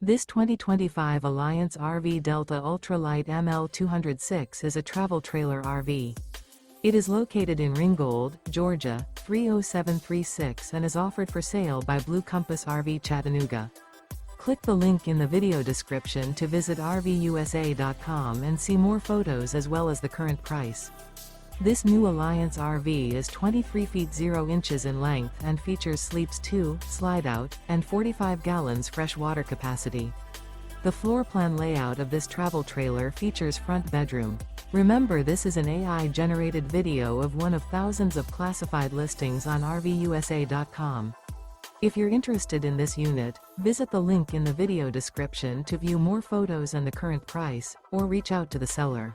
This 2025 Alliance RV Delta Ultralight ML206 is a travel trailer RV. It is located in Ringgold, Georgia, 30736 and is offered for sale by Blue Compass RV Chattanooga. Click the link in the video description to visit RVUSA.com and see more photos as well as the current price. This new Alliance RV is 23 feet 0 inches in length and features sleeps 2, Slideout, and 45 gallons fresh water capacity. The floor plan layout of this travel trailer features front bedroom. Remember, this is an AI-generated video of one of thousands of classified listings on RVUSA.com. If you're interested in this unit, visit the link in the video description to view more photos and the current price, or reach out to the seller.